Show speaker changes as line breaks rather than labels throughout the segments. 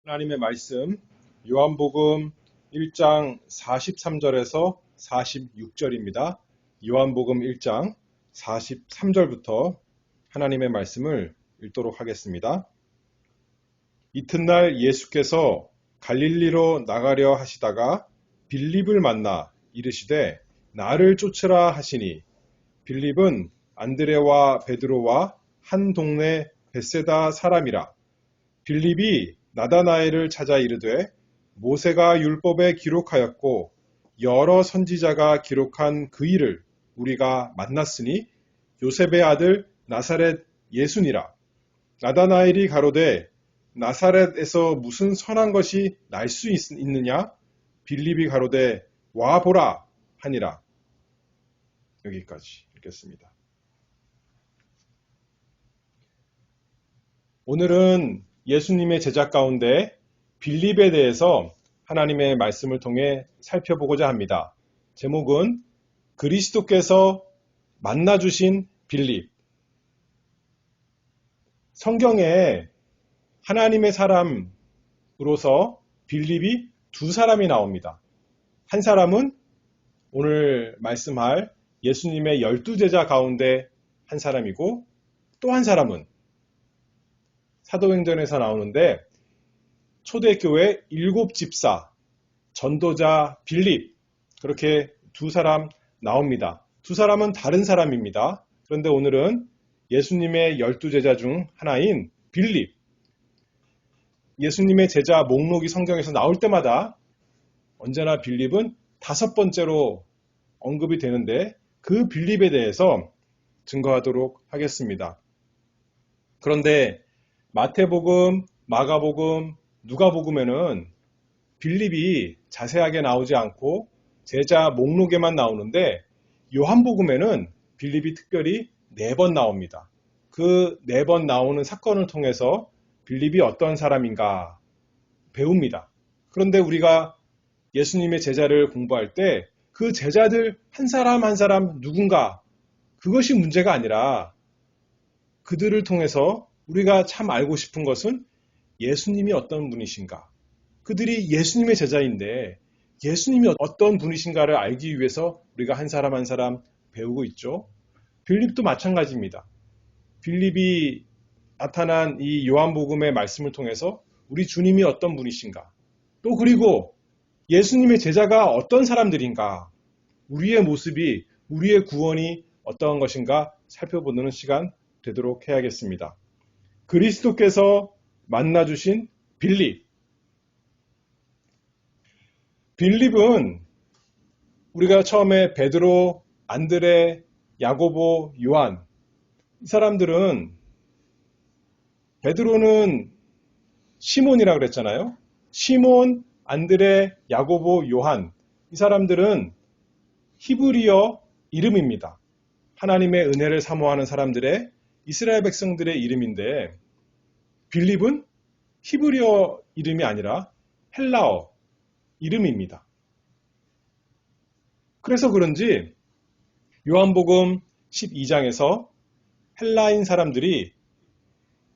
하나님의 말씀 요한복음 1장 43절에서 46절입니다. 요한복음 1장 43절부터 하나님의 말씀을 읽도록 하겠습니다. 이튿날 예수께서 갈릴리로 나가려 하시다가 빌립을 만나 이르시되 나를 쫓으라 하시니 빌립은 안드레와 베드로와 한 동네 벳세다 사람이라. 빌립이 나다나엘을 찾아 이르되 모세가 율법에 기록하였고 여러 선지자가 기록한 그 일을 우리가 만났으니 요셉의 아들 나사렛 예수니라. 나다나엘이 가로되 나사렛에서 무슨 선한 것이 날 수 있느냐? 빌립이 가로되 와 보라 하니라. 여기까지 읽겠습니다. 오늘은 예수님의 제자 가운데 빌립에 대해서 하나님의 말씀을 통해 살펴보고자 합니다. 제목은 그리스도께서 만나주신 빌립. 성경에 하나님의 사람으로서 빌립이 두 사람이 나옵니다. 한 사람은 오늘 말씀할 예수님의 12제자 가운데 한 사람이고, 또 한 사람은 사도행전에서 나오는데 초대교회 7집사, 전도자 빌립, 그렇게 두 사람 나옵니다. 두 사람은 다른 사람입니다. 그런데 오늘은 예수님의 12제자 중 하나인 빌립. 예수님의 제자 목록이 성경에서 나올 때마다 언제나 빌립은 5번째로 언급이 되는데 그 빌립에 대해서 증거하도록 하겠습니다. 그런데 마태복음, 마가복음, 누가복음에는 빌립이 자세하게 나오지 않고 제자 목록에만 나오는데 요한복음에는 빌립이 특별히 4번 나옵니다. 그 4번 나오는 사건을 통해서 빌립이 어떤 사람인가 배웁니다. 그런데 우리가 예수님의 제자를 공부할 때 그 제자들 한 사람 한 사람 누군가, 그것이 문제가 아니라 그들을 통해서 우리가 참 알고 싶은 것은 예수님이 어떤 분이신가. 그들이 예수님의 제자인데 예수님이 어떤 분이신가를 알기 위해서 우리가 한 사람 한 사람 배우고 있죠. 빌립도 마찬가지입니다. 빌립이 나타난 이 요한복음의 말씀을 통해서 우리 주님이 어떤 분이신가, 또 그리고 예수님의 제자가 어떤 사람들인가, 우리의 모습이, 우리의 구원이 어떠한 것인가 살펴보는 시간 되도록 해야겠습니다. 그리스도께서 만나주신 빌립. 빌립은 우리가 처음에 베드로, 안드레, 야고보, 요한, 이 사람들은, 베드로는 시몬이라고 그랬잖아요. 시몬, 안드레, 야고보, 요한, 이 사람들은 히브리어 이름입니다. 하나님의 은혜를 사모하는 사람들의, 이스라엘 백성들의 이름인데, 빌립은 히브리어 이름이 아니라 헬라어 이름입니다. 그래서 그런지 요한복음 12장에서 헬라인 사람들이,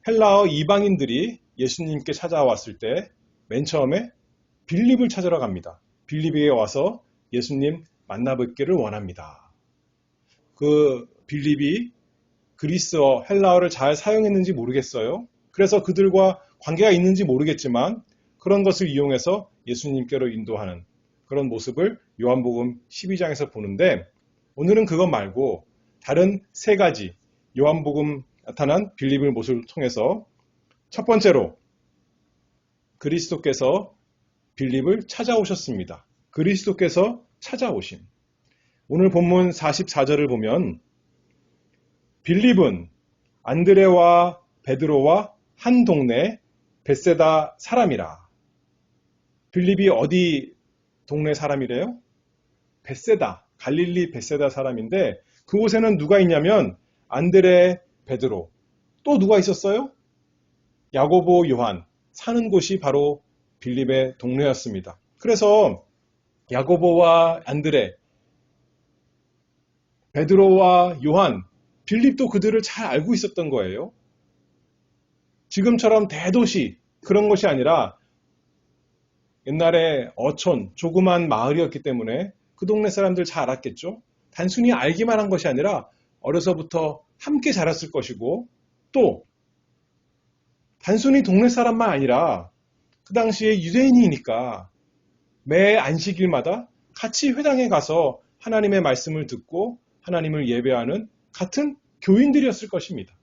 헬라어 이방인들이 예수님께 찾아왔을 때 맨 처음에 빌립을 찾으러 갑니다. 빌립에게 와서 예수님 만나뵙기를 원합니다. 그 빌립이 그리스어, 헬라어를 잘 사용했는지 모르겠어요. 그래서 그들과 관계가 있는지 모르겠지만 그런 것을 이용해서 예수님께로 인도하는 그런 모습을 요한복음 12장에서 보는데, 오늘은 그것 말고 다른 3가지 요한복음 나타난 빌립의 모습을 통해서, 첫 번째로 그리스도께서 빌립을 찾아오셨습니다. 그리스도께서 찾아오심. 오늘 본문 44절을 보면 빌립은 안드레와 베드로와 한 동네 벳세다 사람이라. 빌립이 어디 동네 사람이래요? 벳세다, 갈릴리 벳세다 사람인데 그곳에는 누가 있냐면 안드레, 베드로, 또 누가 있었어요? 야고보, 요한 사는 곳이 바로 빌립의 동네였습니다. 그래서 야고보와 안드레, 베드로와 요한, 빌립도 그들을 잘 알고 있었던 거예요. 지금처럼 대도시 그런 것이 아니라 옛날에 어촌, 조그만 마을이었기 때문에 그 동네 사람들 잘 알았겠죠. 단순히 알기만 한 것이 아니라 어려서부터 함께 자랐을 것이고 또 단순히 동네 사람만 아니라 그 당시에 유대인이니까 매 안식일마다 같이 회당에 가서 하나님의 말씀을 듣고 하나님을 예배하는 같은 교인들이었을 것입니다.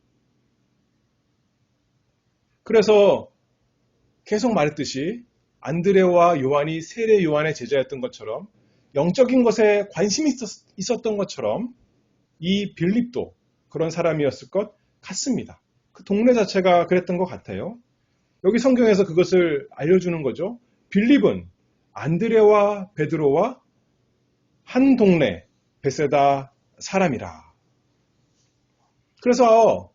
그래서 계속 말했듯이 안드레와 요한이 세례 요한의 제자였던 것처럼 영적인 것에 관심이 있었던 것처럼 이 빌립도 그런 사람이었을 것 같습니다. 그 동네 자체가 그랬던 것 같아요. 여기 성경에서 그것을 알려주는 거죠. 빌립은 안드레와 베드로와 한 동네 베세다 사람이라. 그래서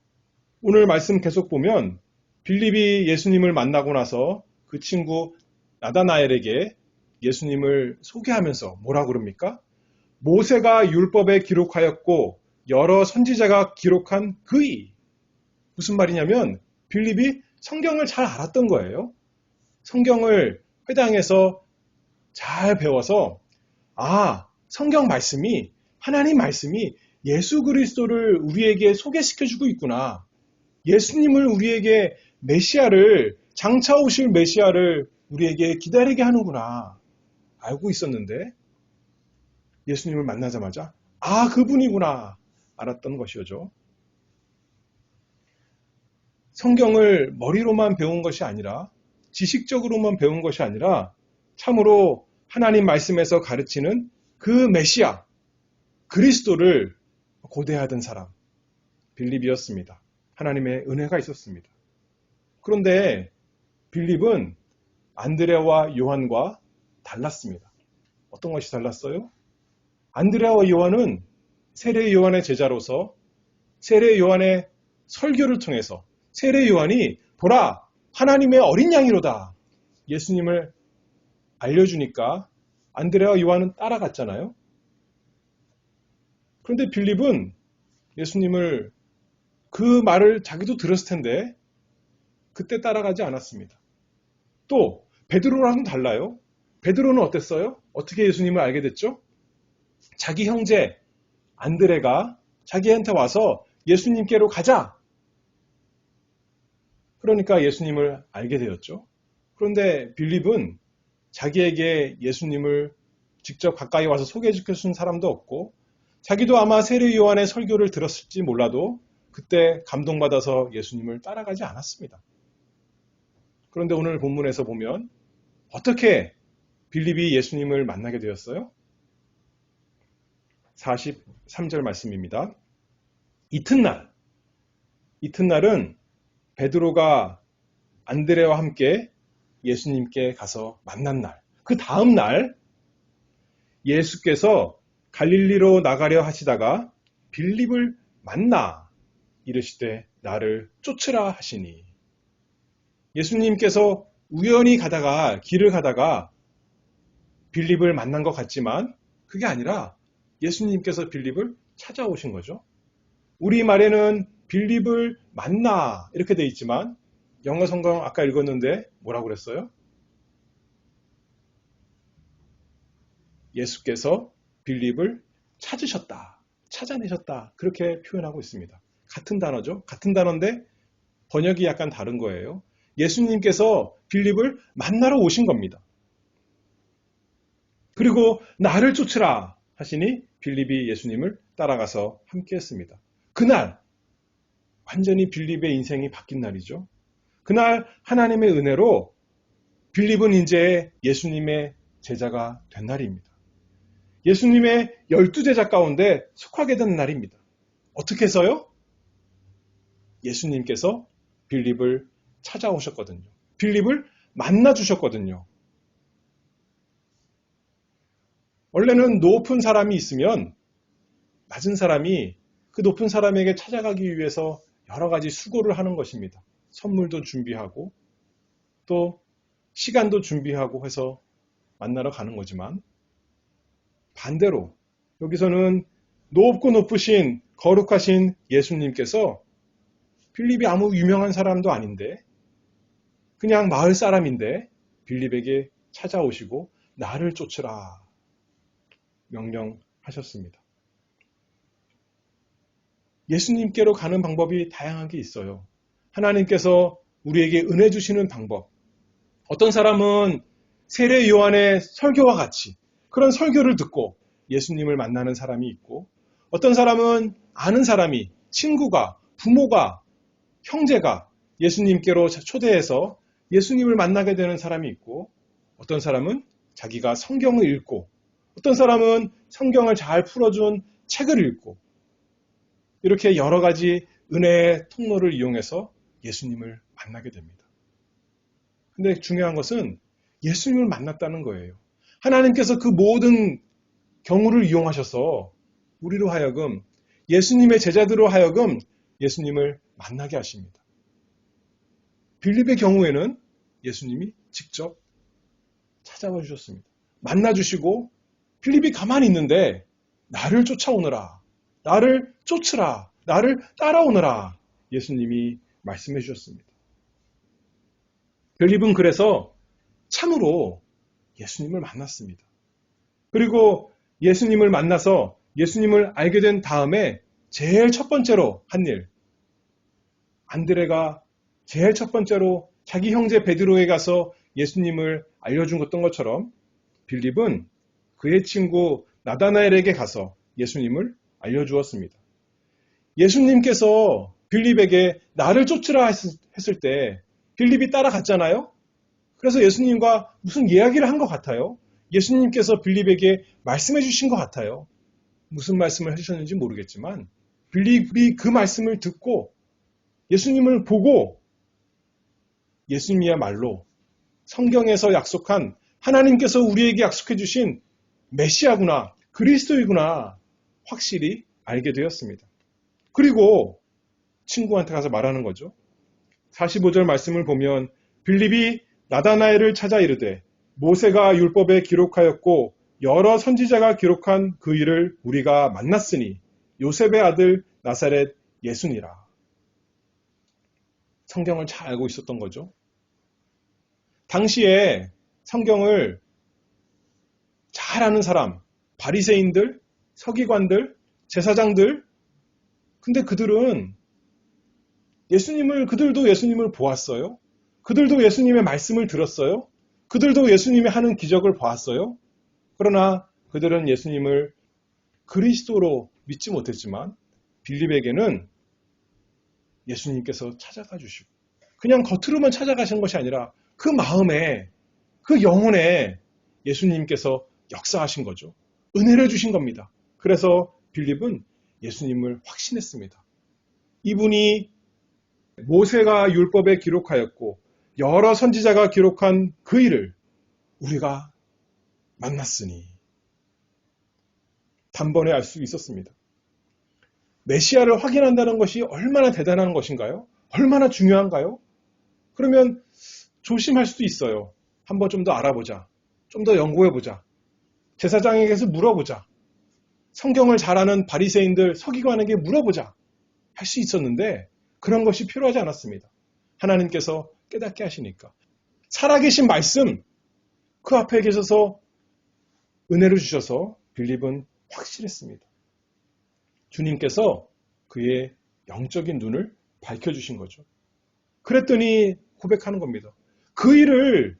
오늘 말씀 계속 보면 빌립이 예수님을 만나고 나서 그 친구 나다나엘에게 예수님을 소개하면서 뭐라고 그럽니까? 모세가 율법에 기록하였고 여러 선지자가 기록한 그의. 무슨 말이냐면 빌립이 성경을 잘 알았던 거예요. 성경을 회당에서 잘 배워서 성경 말씀이 하나님 말씀이 예수 그리스도를 우리에게 소개시켜주고 있구나. 예수님을 우리에게 메시아를 장차 오실 메시아를 우리에게 기다리게 하는구나. 알고 있었는데 예수님을 만나자마자 그분이구나 알았던 것이죠. 성경을 머리로만 배운 것이 아니라 지식적으로만 배운 것이 아니라 참으로 하나님 말씀에서 가르치는 그 메시아 그리스도를 고대하던 사람 빌립이었습니다. 하나님의 은혜가 있었습니다. 그런데 빌립은 안드레와 요한과 달랐습니다. 어떤 것이 달랐어요? 안드레와 요한은 세례 요한의 제자로서 세례 요한의 설교를 통해서 세례 요한이 보라 하나님의 어린 양이로다 예수님을 알려주니까 안드레와 요한은 따라갔잖아요. 그런데 빌립은 예수님을 그 말을 자기도 들었을 텐데 그때 따라가지 않았습니다. 또 베드로랑은 달라요. 베드로는 어땠어요? 어떻게 예수님을 알게 됐죠? 자기 형제 안드레가 자기한테 와서 예수님께로 가자. 그러니까 예수님을 알게 되었죠. 그런데 빌립은 자기에게 예수님을 직접 가까이 와서 소개시켜준 사람도 없고 자기도 아마 세례 요한의 설교를 들었을지 몰라도 그때 감동받아서 예수님을 따라가지 않았습니다. 그런데 오늘 본문에서 보면 어떻게 빌립이 예수님을 만나게 되었어요? 43절 말씀입니다. 이튿날은 베드로가 안드레와 함께 예수님께 가서 만난 날, 그 다음 날 예수께서 갈릴리로 나가려 하시다가 빌립을 만나 이르시되 나를 쫓으라 하시니 예수님께서 우연히 길을 가다가 빌립을 만난 것 같지만 그게 아니라 예수님께서 빌립을 찾아오신 거죠. 우리 말에는 빌립을 만나 이렇게 돼 있지만 영어 성경 아까 읽었는데 뭐라고 그랬어요? 예수께서 빌립을 찾아내셨다 그렇게 표현하고 있습니다. 같은 단어죠. 같은 단어인데 번역이 약간 다른 거예요. 예수님께서 빌립을 만나러 오신 겁니다. 그리고 나를 쫓으라 하시니 빌립이 예수님을 따라가서 함께 했습니다. 그날 완전히 빌립의 인생이 바뀐 날이죠. 그날 하나님의 은혜로 빌립은 이제 예수님의 제자가 된 날입니다. 예수님의 12제자 가운데 속하게 된 날입니다. 어떻게 해서요? 예수님께서 빌립을 찾아오셨거든요. 빌립을 만나주셨거든요. 원래는 높은 사람이 있으면 낮은 사람이 그 높은 사람에게 찾아가기 위해서 여러 가지 수고를 하는 것입니다. 선물도 준비하고 또 시간도 준비하고 해서 만나러 가는 거지만 반대로 여기서는 높고 높으신 거룩하신 예수님께서 빌립이 아무 유명한 사람도 아닌데 그냥 마을 사람인데 빌립에게 찾아오시고 나를 쫓으라 명령하셨습니다. 예수님께로 가는 방법이 다양하게 있어요. 하나님께서 우리에게 은혜 주시는 방법. 어떤 사람은 세례 요한의 설교와 같이 그런 설교를 듣고 예수님을 만나는 사람이 있고, 어떤 사람은 아는 사람이, 친구가, 부모가, 형제가 예수님께로 초대해서 예수님을 만나게 되는 사람이 있고, 어떤 사람은 자기가 성경을 읽고, 어떤 사람은 성경을 잘 풀어준 책을 읽고, 이렇게 여러 가지 은혜의 통로를 이용해서 예수님을 만나게 됩니다. 근데 중요한 것은 예수님을 만났다는 거예요. 하나님께서 그 모든 경우를 이용하셔서 우리로 하여금, 예수님의 제자들로 하여금 예수님을 만나게 하십니다. 빌립의 경우에는 예수님이 직접 찾아와 주셨습니다. 만나주시고 빌립이 가만히 있는데 나를 쫓아오너라, 나를 쫓으라, 나를 따라오너라 예수님이 말씀해 주셨습니다. 빌립은 그래서 참으로 예수님을 만났습니다. 그리고 예수님을 만나서 예수님을 알게 된 다음에 제일 첫 번째로 한 일, 안드레가 제일 첫 번째로 자기 형제 베드로에 가서 예수님을 알려준 것처럼 빌립은 그의 친구 나다나엘에게 가서 예수님을 알려주었습니다. 예수님께서 빌립에게 나를 쫓으라 했을 때 빌립이 따라갔잖아요. 그래서 예수님과 무슨 이야기를 한 것 같아요. 예수님께서 빌립에게 말씀해 주신 것 같아요. 무슨 말씀을 해주셨는지 모르겠지만 빌립이 그 말씀을 듣고 예수님을 보고 예수님이야말로 성경에서 약속한, 하나님께서 우리에게 약속해 주신 메시아구나, 그리스도이구나 확실히 알게 되었습니다. 그리고 친구한테 가서 말하는 거죠. 45절 말씀을 보면 빌립이 나다나엘을 찾아 이르되 모세가 율법에 기록하였고 여러 선지자가 기록한 그 일을 우리가 만났으니 요셉의 아들 나사렛 예수니라. 성경을 잘 알고 있었던 거죠. 당시에 성경을 잘 아는 사람, 바리새인들, 서기관들, 제사장들, 근데 그들도 예수님을 보았어요. 그들도 예수님의 말씀을 들었어요. 그들도 예수님이 하는 기적을 보았어요. 그러나 그들은 예수님을 그리스도로 믿지 못했지만 빌립에게는 예수님께서 찾아가 주시고, 그냥 겉으로만 찾아가신 것이 아니라 그 마음에, 그 영혼에 예수님께서 역사하신 거죠. 은혜를 주신 겁니다. 그래서 빌립은 예수님을 확신했습니다. 이분이 모세가 율법에 기록하였고 여러 선지자가 기록한 그 일을 우리가 만났으니 단번에 알 수 있었습니다. 메시아를 확인한다는 것이 얼마나 대단한 것인가요? 얼마나 중요한가요? 그러면 조심할 수도 있어요. 한번 좀 더 알아보자. 좀 더 연구해보자. 제사장에게서 물어보자. 성경을 잘 아는 바리새인들, 서기관에게 물어보자. 할 수 있었는데 그런 것이 필요하지 않았습니다. 하나님께서 깨닫게 하시니까. 살아계신 말씀, 그 앞에 계셔서 은혜를 주셔서 빌립은 확실했습니다. 주님께서 그의 영적인 눈을 밝혀주신 거죠. 그랬더니 고백하는 겁니다. 그 일을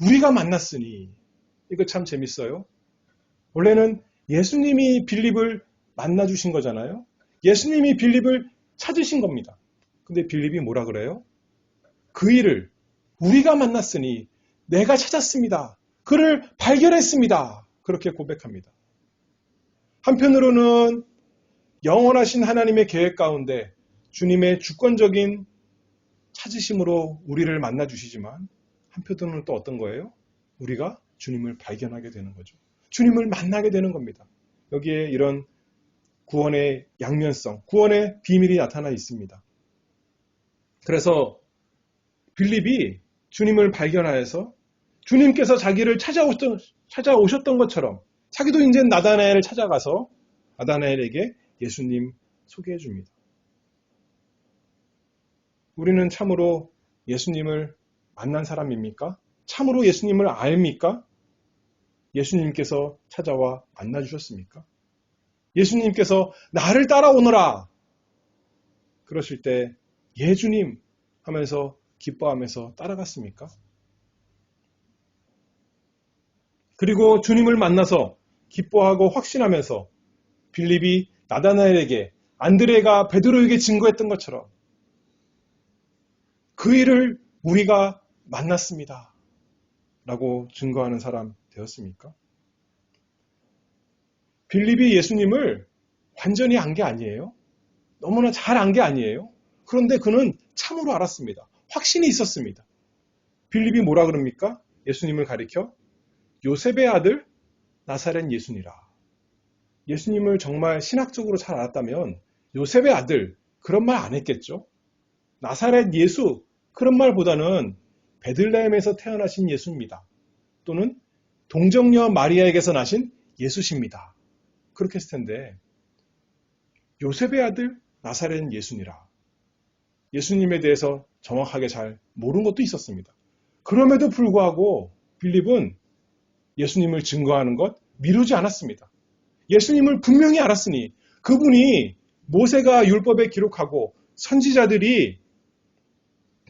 우리가 만났으니. 이거 참 재밌어요. 원래는 예수님이 빌립을 만나주신 거잖아요. 예수님이 빌립을 찾으신 겁니다. 근데 빌립이 뭐라 그래요? 그 일을 우리가 만났으니 내가 찾았습니다. 그를 발견했습니다. 그렇게 고백합니다. 한편으로는 영원하신 하나님의 계획 가운데 주님의 주권적인 찾으심으로 우리를 만나주시지만 한편으로는 또 어떤 거예요? 우리가 주님을 발견하게 되는 거죠. 주님을 만나게 되는 겁니다. 여기에 이런 구원의 양면성, 구원의 비밀이 나타나 있습니다. 그래서 빌립이 주님을 발견하여서 주님께서 자기를 찾아오셨던 것처럼 자기도 이제 나다나엘을 찾아가서 나다나엘에게 예수님 소개해 줍니다. 우리는 참으로 예수님을 만난 사람입니까? 참으로 예수님을 압니까? 예수님께서 찾아와 만나주셨습니까? 예수님께서 나를 따라오너라 그러실 때 예주님 하면서 기뻐하면서 따라갔습니까? 그리고 주님을 만나서 기뻐하고 확신하면서 빌립이 나다나엘에게 안드레가 베드로에게 증거했던 것처럼 그 일을 우리가 만났습니다 라고 증거하는 사람 되었습니까? 빌립이 예수님을 완전히 안 게 아니에요. 너무나 잘 안 게 아니에요. 그런데 그는 참으로 알았습니다. 확신이 있었습니다. 빌립이 뭐라 그럽니까? 예수님을 가리켜 요셉의 아들 나사렛 예수니라. 예수님을 정말 신학적으로 잘 알았다면 요셉의 아들 그런 말 안 했겠죠. 나사렛 예수 그런 말보다는 베들레헴에서 태어나신 예수입니다. 또는 동정녀 마리아에게서 나신 예수십니다. 그렇게 했을 텐데 요셉의 아들 나사렛 예수니라. 예수님에 대해서 정확하게 잘 모르는 것도 있었습니다. 그럼에도 불구하고 빌립은 예수님을 증거하는 것 미루지 않았습니다. 예수님을 분명히 알았으니 그분이 모세가 율법에 기록하고 선지자들이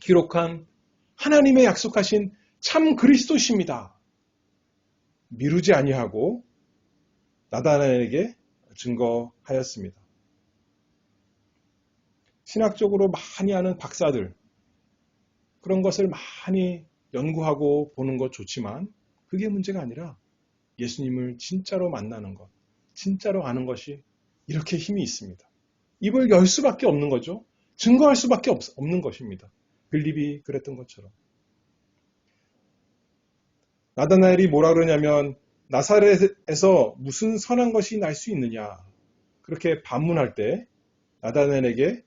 기록한 하나님의 약속하신 참 그리스도십니다. 미루지 아니하고 나다나엘에게 증거하였습니다. 신학적으로 많이 아는 박사들 그런 것을 많이 연구하고 보는 것 좋지만 그게 문제가 아니라 예수님을 진짜로 만나는 것, 진짜로 아는 것이 이렇게 힘이 있습니다. 입을 열 수밖에 없는 거죠. 증거할 수밖에 없는 것입니다. 빌립이 그랬던 것처럼. 나다나엘이 뭐라 그러냐면 나사렛에서 무슨 선한 것이 날 수 있느냐 그렇게 반문할 때 나다나엘에게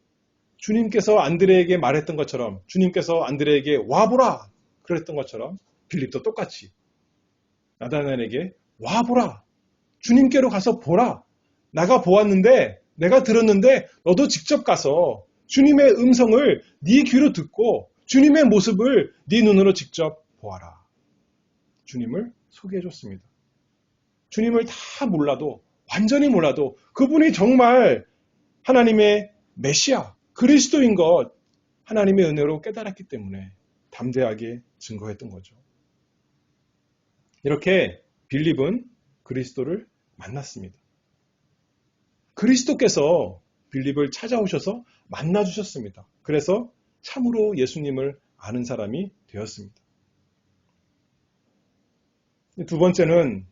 주님께서 안드레에게 말했던 것처럼 주님께서 안드레에게 와보라 그랬던 것처럼 빌립도 똑같이 나다나엘에게 와보라 주님께로 가서 보라 내가 보았는데 내가 들었는데 너도 직접 가서 주님의 음성을 네 귀로 듣고 주님의 모습을 네 눈으로 직접 보아라. 주님을 소개해 줬습니다. 주님을 다 몰라도 완전히 몰라도 그분이 정말 하나님의 메시아 그리스도인 것 하나님의 은혜로 깨달았기 때문에 담대하게 증거했던 거죠. 이렇게 빌립은 그리스도를 만났습니다. 그리스도께서 빌립을 찾아오셔서 만나주셨습니다. 그래서 참으로 예수님을 아는 사람이 되었습니다. 두 번째는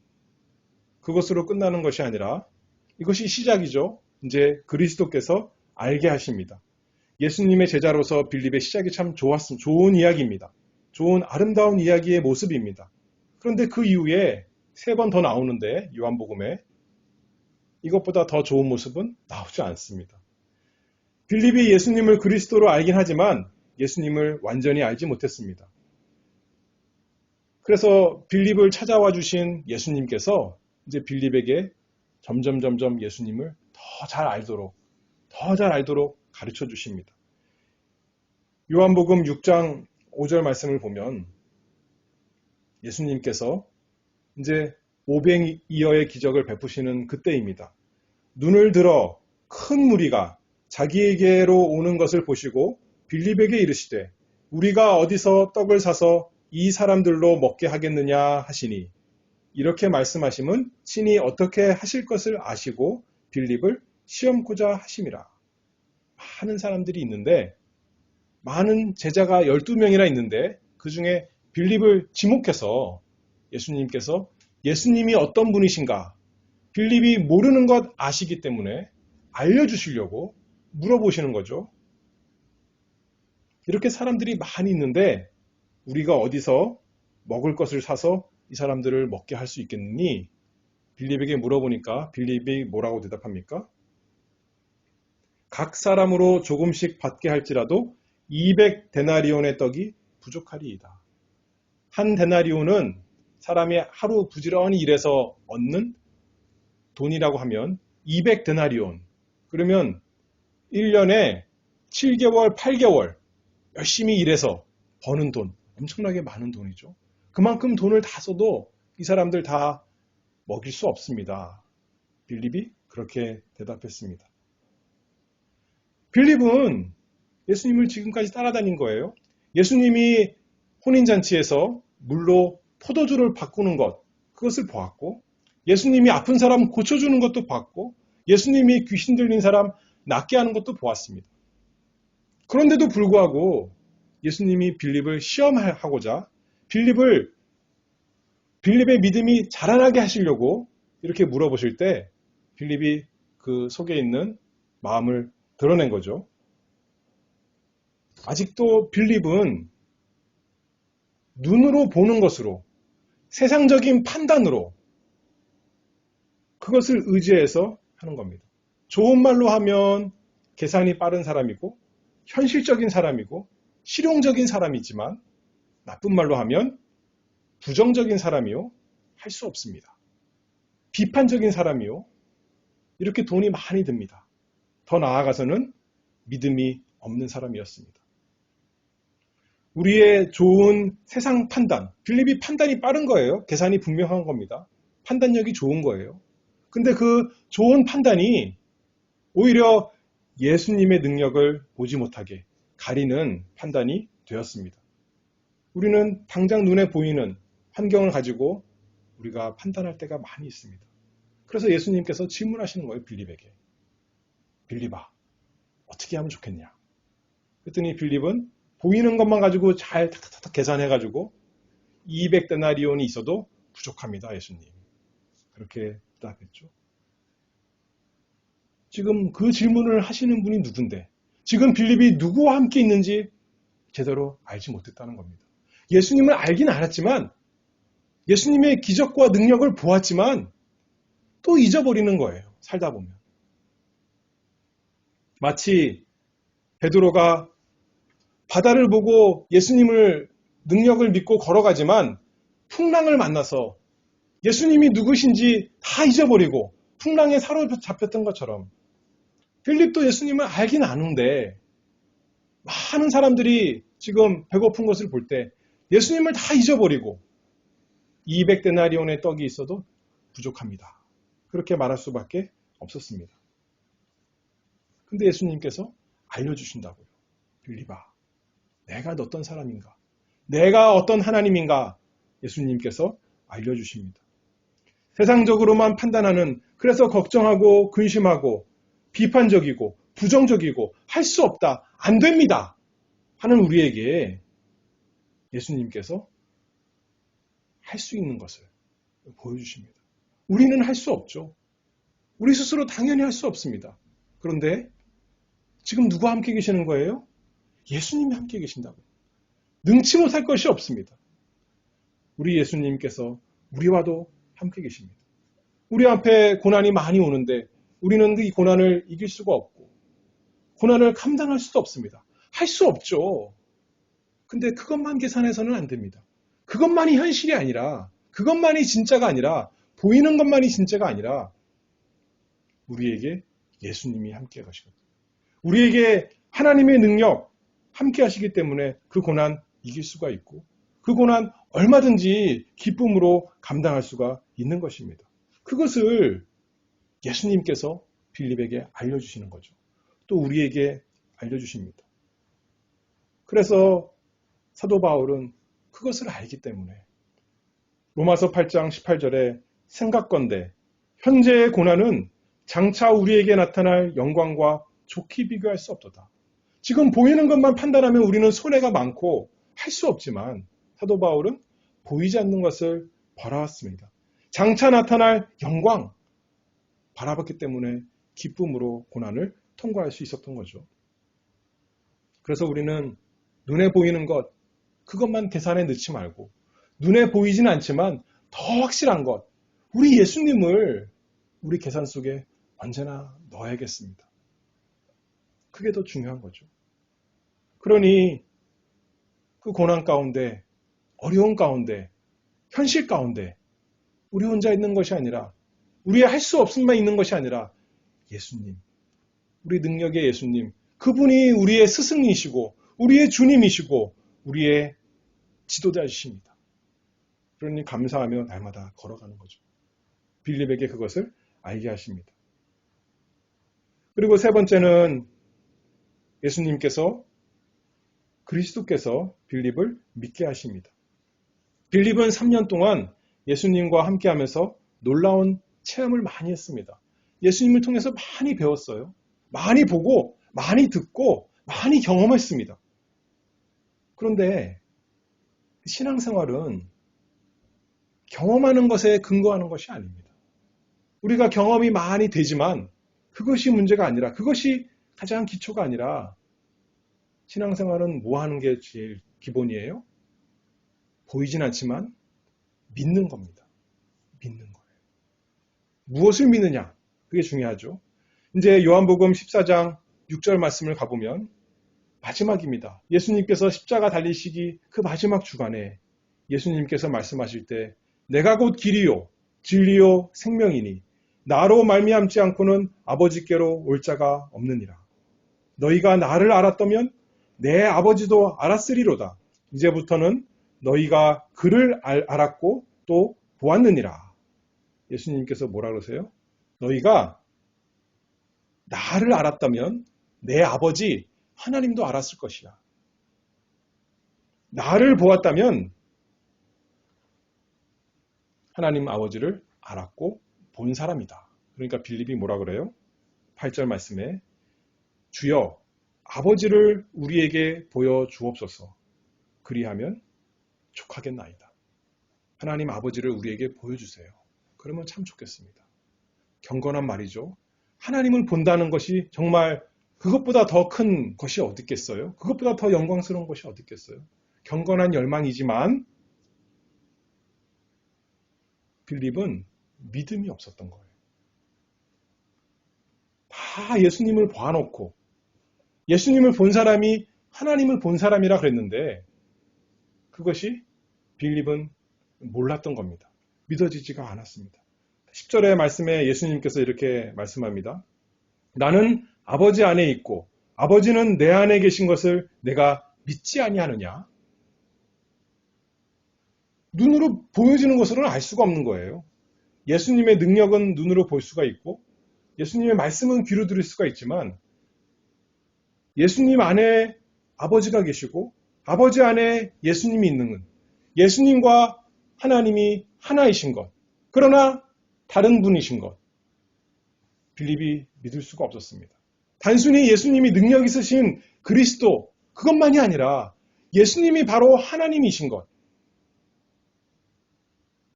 그것으로 끝나는 것이 아니라 이것이 시작이죠. 이제 그리스도께서 알게 하십니다. 예수님의 제자로서 빌립의 시작이 참 좋은 이야기입니다. 좋은 아름다운 이야기의 모습입니다. 그런데 그 이후에 3번 더 나오는데 요한복음에 이것보다 더 좋은 모습은 나오지 않습니다. 빌립이 예수님을 그리스도로 알긴 하지만 예수님을 완전히 알지 못했습니다. 그래서 빌립을 찾아와 주신 예수님께서 이제 빌립에게 점점 예수님을 더 잘 알도록 가르쳐 주십니다. 요한복음 6장 5절 말씀을 보면 예수님께서 이제 오병이어의 기적을 베푸시는 그때입니다. 눈을 들어 큰 무리가 자기에게로 오는 것을 보시고 빌립에게 이르시되 우리가 어디서 떡을 사서 이 사람들로 먹게 하겠느냐 하시니 이렇게 말씀하심은 친히 어떻게 하실 것을 아시고 빌립을 시험코자 하심이라. 많은 사람들이 있는데 많은 제자가 12명이나 있는데 그 중에 빌립을 지목해서 예수님께서 예수님이 어떤 분이신가 빌립이 모르는 것 아시기 때문에 알려주시려고 물어보시는 거죠. 이렇게 사람들이 많이 있는데 우리가 어디서 먹을 것을 사서 이 사람들을 먹게 할 수 있겠느니? 빌립에게 물어보니까 빌립이 뭐라고 대답합니까? 각 사람으로 조금씩 받게 할지라도 200데나리온의 떡이 부족하리이다. 한 데나리온은 사람이 하루 부지런히 일해서 얻는 돈이라고 하면 200데나리온. 그러면 1년에 7개월, 8개월 열심히 일해서 버는 돈. 엄청나게 많은 돈이죠. 그만큼 돈을 다 써도 이 사람들 다 먹일 수 없습니다. 빌립이 그렇게 대답했습니다. 빌립은 예수님을 지금까지 따라다닌 거예요. 예수님이 혼인잔치에서 물로 포도주를 바꾸는 것, 그것을 보았고, 예수님이 아픈 사람 고쳐주는 것도 봤고, 예수님이 귀신 들린 사람 낫게 하는 것도 보았습니다. 그런데도 불구하고 예수님이 빌립을 시험하고자 빌립의 믿음이 자라나게 하시려고 이렇게 물어보실 때 빌립이 그 속에 있는 마음을 드러낸 거죠. 아직도 빌립은 눈으로 보는 것으로, 세상적인 판단으로 그것을 의지해서 하는 겁니다. 좋은 말로 하면 계산이 빠른 사람이고 현실적인 사람이고 실용적인 사람이지만 나쁜 말로 하면 부정적인 사람이요, 할 수 없습니다. 비판적인 사람이요, 이렇게 돈이 많이 듭니다. 더 나아가서는 믿음이 없는 사람이었습니다. 우리의 좋은 세상 판단, 빌립이 판단이 빠른 거예요. 계산이 분명한 겁니다. 판단력이 좋은 거예요. 근데 그 좋은 판단이 오히려 예수님의 능력을 보지 못하게 가리는 판단이 되었습니다. 우리는 당장 눈에 보이는 환경을 가지고 우리가 판단할 때가 많이 있습니다. 그래서 예수님께서 질문하시는 거예요, 빌립에게. 빌립아, 어떻게 하면 좋겠냐? 그랬더니 빌립은 보이는 것만 가지고 잘 탁탁탁 계산해가지고 200데나리온이 있어도 부족합니다, 예수님. 그렇게 대답했죠. 지금 그 질문을 하시는 분이 누군데, 지금 빌립이 누구와 함께 있는지 제대로 알지 못했다는 겁니다. 예수님을 알긴 알았지만, 예수님의 기적과 능력을 보았지만 또 잊어버리는 거예요, 살다 보면. 마치 베드로가 바다를 보고 예수님을 능력을 믿고 걸어가지만 풍랑을 만나서 예수님이 누구신지 다 잊어버리고 풍랑에 사로잡혔던 것처럼 빌립도 예수님을 알긴 아는데 많은 사람들이 지금 배고픈 것을 볼 때 예수님을 다 잊어버리고 200데나리온의 떡이 있어도 부족합니다. 그렇게 말할 수밖에 없었습니다. 근데 예수님께서 알려주신다고요. 빌립아, 내가 어떤 사람인가? 내가 어떤 하나님인가? 예수님께서 알려주십니다. 세상적으로만 판단하는, 그래서 걱정하고 근심하고 비판적이고 부정적이고 할 수 없다, 안 됩니다 하는 우리에게 예수님께서 할 수 있는 것을 보여주십니다. 우리는 할 수 없죠. 우리 스스로 당연히 할 수 없습니다. 그런데 지금 누가 함께 계시는 거예요? 예수님이 함께 계신다고. 능치 못할 것이 없습니다. 우리 예수님께서 우리와도 함께 계십니다. 우리 앞에 고난이 많이 오는데 우리는 이 고난을 이길 수가 없고 고난을 감당할 수도 없습니다. 할 수 없죠. 근데 그것만 계산해서는 안 됩니다. 그것만이 현실이 아니라, 그것만이 진짜가 아니라, 보이는 것만이 진짜가 아니라 우리에게 예수님이 함께 하시거든요. 우리에게 하나님의 능력 함께 하시기 때문에 그 고난 이길 수가 있고 그 고난 얼마든지 기쁨으로 감당할 수가 있는 것입니다. 그것을 예수님께서 빌립에게 알려주시는 거죠. 또 우리에게 알려주십니다. 그래서 사도 바울은 그것을 알기 때문에 로마서 8장 18절에 생각건대 현재의 고난은 장차 우리에게 나타날 영광과 좋게 비교할 수 없도다. 지금 보이는 것만 판단하면 우리는 손해가 많고 할 수 없지만 사도 바울은 보이지 않는 것을 바라왔습니다. 장차 나타날 영광 바라봤기 때문에 기쁨으로 고난을 통과할 수 있었던 거죠. 그래서 우리는 눈에 보이는 것, 그것만 계산에 넣지 말고 눈에 보이진 않지만 더 확실한 것, 우리 예수님을 우리 계산 속에 언제나 넣어야겠습니다. 그게 더 중요한 거죠. 그러니 그 고난 가운데, 어려운 가운데, 현실 가운데 우리 혼자 있는 것이 아니라, 우리의 할 수 없음만 있는 것이 아니라 예수님, 우리 능력의 예수님, 그분이 우리의 스승이시고 우리의 주님이시고 우리의 지도자이십니다. 그러니 감사하며 날마다 걸어가는 거죠. 빌립에게 그것을 알게 하십니다. 그리고 세 번째는 예수님께서 그리스도께서 빌립을 믿게 하십니다. 빌립은 3년 동안 예수님과 함께 하면서 놀라운 체험을 많이 했습니다. 예수님을 통해서 많이 배웠어요. 많이 보고, 많이 듣고, 많이 경험했습니다. 그런데 신앙생활은 경험하는 것에 근거하는 것이 아닙니다. 우리가 경험이 많이 되지만 그것이 문제가 아니라, 그것이 가장 기초가 아니라 신앙생활은 뭐 하는 게 제일 기본이에요? 보이진 않지만 믿는 겁니다. 믿는 거예요. 무엇을 믿느냐? 그게 중요하죠. 이제 요한복음 14장 6절 말씀을 가보면 마지막입니다. 예수님께서 십자가 달리시기 그 마지막 주간에 예수님께서 말씀하실 때 내가 곧 길이요 진리요 생명이니 나로 말미암지 않고는 아버지께로 올 자가 없느니라. 너희가 나를 알았다면 내 아버지도 알았으리로다. 이제부터는 너희가 그를 알았고 또 보았느니라. 예수님께서 뭐라 그러세요? 너희가 나를 알았다면 내 아버지 하나님도 알았을 것이야. 나를 보았다면 하나님 아버지를 알았고 본 사람이다. 그러니까 빌립이 뭐라 그래요? 8절 말씀에 주여 아버지를 우리에게 보여주옵소서. 그리하면 족하겠나이다. 하나님 아버지를 우리에게 보여주세요. 그러면 참 좋겠습니다. 경건한 말이죠. 하나님을 본다는 것이 정말 그것보다 더 큰 것이 어디 있겠어요? 그것보다 더 영광스러운 것이 어디 있겠어요? 경건한 열망이지만 빌립은 믿음이 없었던 거예요. 다 예수님을 봐놓고 예수님을 본 사람이 하나님을 본 사람이라 그랬는데 그것이 빌립은 몰랐던 겁니다. 믿어지지가 않았습니다. 10절의 말씀에 예수님께서 이렇게 말씀합니다. 나는 아버지 안에 있고 아버지는 내 안에 계신 것을 내가 믿지 아니하느냐? 눈으로 보여지는 것으로는 알 수가 없는 거예요. 예수님의 능력은 눈으로 볼 수가 있고 예수님의 말씀은 귀로 들을 수가 있지만 예수님 안에 아버지가 계시고 아버지 안에 예수님이 있는 것, 예수님과 하나님이 하나이신 것, 그러나 다른 분이신 것, 빌립이 믿을 수가 없었습니다. 단순히 예수님이 능력 있으신 그리스도, 그것만이 아니라 예수님이 바로 하나님이신 것,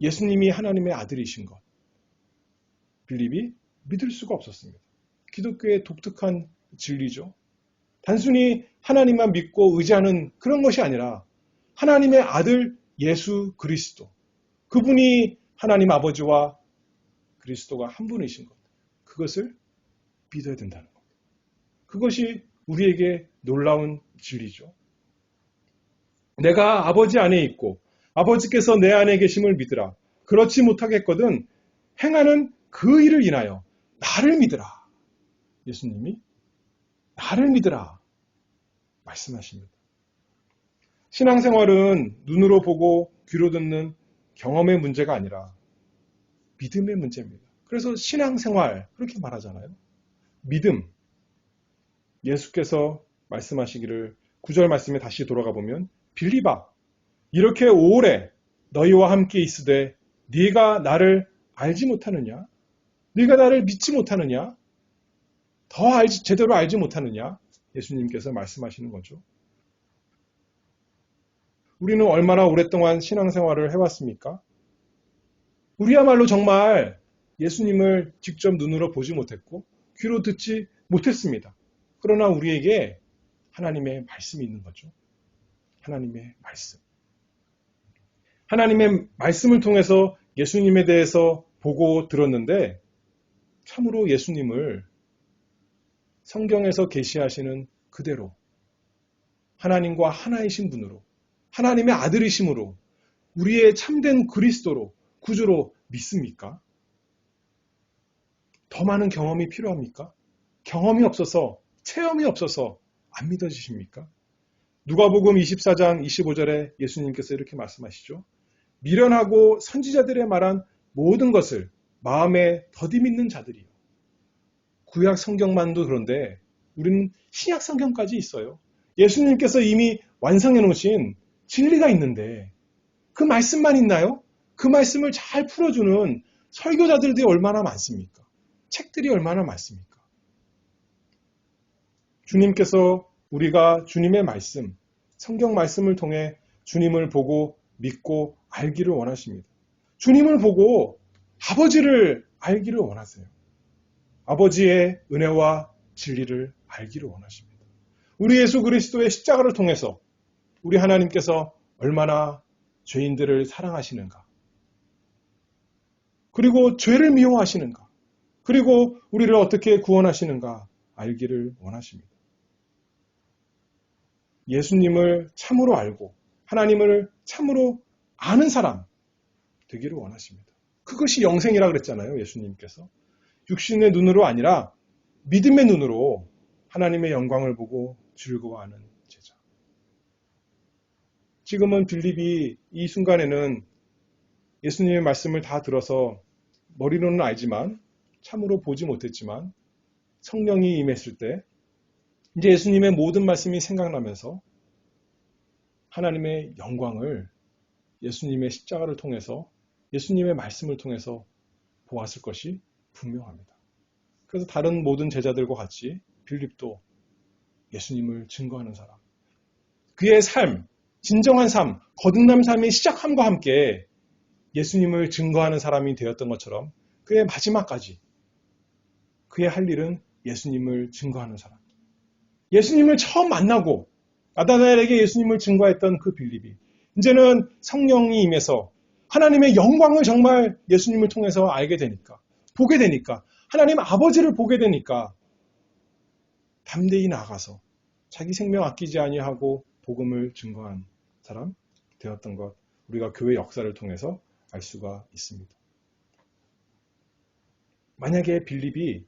예수님이 하나님의 아들이신 것, 빌립이 믿을 수가 없었습니다. 기독교의 독특한 진리죠. 단순히 하나님만 믿고 의지하는 그런 것이 아니라 하나님의 아들 예수 그리스도, 그분이 하나님 아버지와 그리스도가 한 분이신 것, 그것을 믿어야 된다는 것. 그것이 우리에게 놀라운 진리죠. 내가 아버지 안에 있고 아버지께서 내 안에 계심을 믿으라. 그렇지 못하겠거든 행하는 그 일을 인하여 나를 믿으라. 예수님이 나를 믿으라 말씀하십니다. 신앙생활은 눈으로 보고 귀로 듣는 경험의 문제가 아니라 믿음의 문제입니다. 그래서 신앙생활 그렇게 말하잖아요. 믿음. 예수께서 말씀하시기를 9절 말씀에 다시 돌아가 보면 빌립아 이렇게 오래 너희와 함께 있으되 네가 나를 알지 못하느냐? 네가 나를 믿지 못하느냐? 제대로 알지 못하느냐? 예수님께서 말씀하시는 거죠. 우리는 얼마나 오랫동안 신앙생활을 해왔습니까? 우리야말로 정말 예수님을 직접 눈으로 보지 못했고 귀로 듣지 못했습니다. 그러나 우리에게 하나님의 말씀이 있는 거죠. 하나님의 말씀. 하나님의 말씀을 통해서 예수님에 대해서 보고 들었는데 참으로 예수님을 성경에서 계시하시는 그대로 하나님과 하나이신 분으로 하나님의 아들이심으로 우리의 참된 그리스도로 구주로 믿습니까? 더 많은 경험이 필요합니까? 경험이 없어서 체험이 없어서 안 믿어지십니까? 누가복음 24장 25절에 예수님께서 이렇게 말씀하시죠. 미련하고 선지자들의 말한 모든 것을 마음에 더디 믿는 자들이요. 구약 성경만도 그런데 우리는 신약 성경까지 있어요. 예수님께서 이미 완성해 놓으신 진리가 있는데 그 말씀만 있나요? 그 말씀을 잘 풀어주는 설교자들이 얼마나 많습니까? 책들이 얼마나 많습니까? 주님께서 우리가 주님의 말씀, 성경 말씀을 통해 주님을 보고 믿고 알기를 원하십니다. 주님을 보고 아버지를 알기를 원하세요. 아버지의 은혜와 진리를 알기를 원하십니다. 우리 예수 그리스도의 십자가를 통해서 우리 하나님께서 얼마나 죄인들을 사랑하시는가, 그리고 죄를 미워하시는가, 그리고 우리를 어떻게 구원하시는가 알기를 원하십니다. 예수님을 참으로 알고 하나님을 참으로 아는 사람 되기를 원하십니다. 그것이 영생이라 그랬잖아요. 예수님께서. 육신의 눈으로 아니라 믿음의 눈으로 하나님의 영광을 보고 즐거워하는 제자. 지금은 빌립이 이 순간에는 예수님의 말씀을 다 들어서 머리로는 알지만 참으로 보지 못했지만 성령이 임했을 때 이제 예수님의 모든 말씀이 생각나면서 하나님의 영광을 예수님의 십자가를 통해서 예수님의 말씀을 통해서 보았을 것이 분명합니다. 그래서 다른 모든 제자들과 같이 빌립도 예수님을 증거하는 사람, 그의 삶, 진정한 삶, 거듭남 삶이 시작함과 함께 예수님을 증거하는 사람이 되었던 것처럼 그의 마지막까지 그의 할 일은 예수님을 증거하는 사람. 예수님을 처음 만나고 나다나엘에게 예수님을 증거했던 그 빌립이 이제는 성령이 임해서 하나님의 영광을 정말 예수님을 통해서 알게 되니까, 보게 되니까, 하나님 아버지를 보게 되니까 담대히 나가서 자기 생명 아끼지 아니하고 복음을 증거한 사람 되었던 것, 우리가 교회 역사를 통해서 알 수가 있습니다. 만약에 빌립이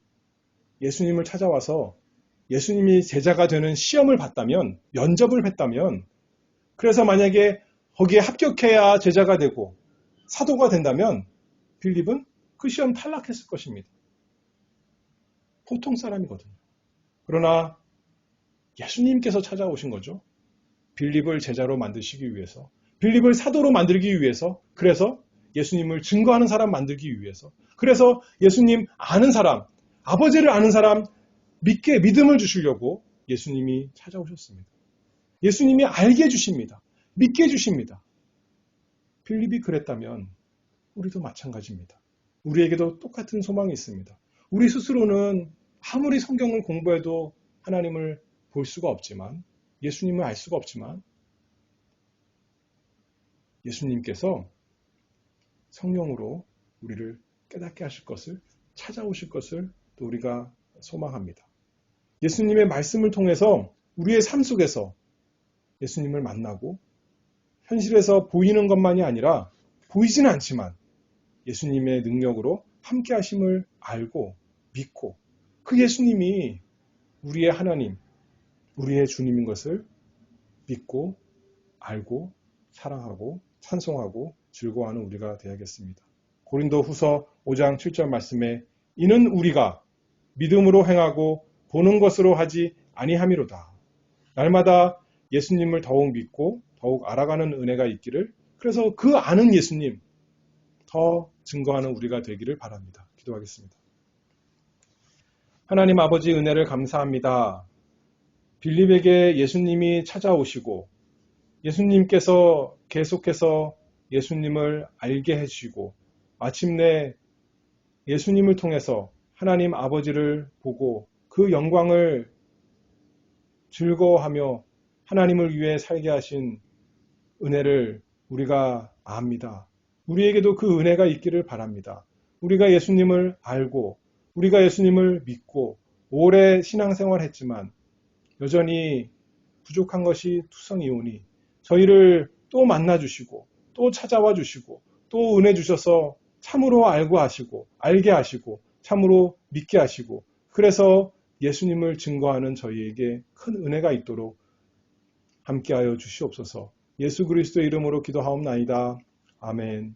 예수님을 찾아와서 예수님이 제자가 되는 시험을 봤다면, 면접을 했다면, 그래서 만약에 거기에 합격해야 제자가 되고 사도가 된다면 빌립은 그 시험 탈락했을 것입니다. 보통 사람이거든요. 그러나 예수님께서 찾아오신 거죠. 빌립을 제자로 만드시기 위해서, 빌립을 사도로 만들기 위해서, 그래서 예수님을 증거하는 사람 만들기 위해서, 그래서 예수님 아는 사람, 아버지를 아는 사람 믿음을 주시려고 예수님이 찾아오셨습니다. 예수님이 알게 해주십니다. 믿게 해주십니다. 빌립이 그랬다면 우리도 마찬가지입니다. 우리에게도 똑같은 소망이 있습니다. 우리 스스로는 아무리 성경을 공부해도 하나님을 볼 수가 없지만, 예수님을 알 수가 없지만, 예수님께서 성령으로 우리를 깨닫게 하실 것을, 찾아오실 것을 또 우리가 소망합니다. 예수님의 말씀을 통해서 우리의 삶 속에서 예수님을 만나고 현실에서 보이는 것만이 아니라 보이지는 않지만 예수님의 능력으로 함께 하심을 알고 믿고 그 예수님이 우리의 하나님, 우리의 주님인 것을 믿고 알고 사랑하고 찬송하고 즐거워하는 우리가 되어야겠습니다. 고린도후서 5장 7절 말씀에 이는 우리가 믿음으로 행하고 보는 것으로 하지 아니함이로다. 날마다 예수님을 더욱 믿고 더욱 알아가는 은혜가 있기를, 그래서 그 아는 예수님 더 증거하는 우리가 되기를 바랍니다. 기도하겠습니다. 하나님 아버지 은혜를 감사합니다. 빌립에게 예수님이 찾아오시고 예수님께서 계속해서 예수님을 알게 해주시고 마침내 예수님을 통해서 하나님 아버지를 보고 그 영광을 즐거워하며 하나님을 위해 살게 하신 은혜를 우리가 압니다. 우리에게도 그 은혜가 있기를 바랍니다. 우리가 예수님을 알고 우리가 예수님을 믿고 오래 신앙생활 했지만 여전히 부족한 것이 투성이오니 저희를 또 만나주시고 또 찾아와 주시고 또 은혜 주셔서 참으로 알고 하시고 알게 하시고 참으로 믿게 하시고 그래서 예수님을 증거하는 저희에게 큰 은혜가 있도록 함께하여 주시옵소서. 예수 그리스도의 이름으로 기도하옵나이다. 아멘.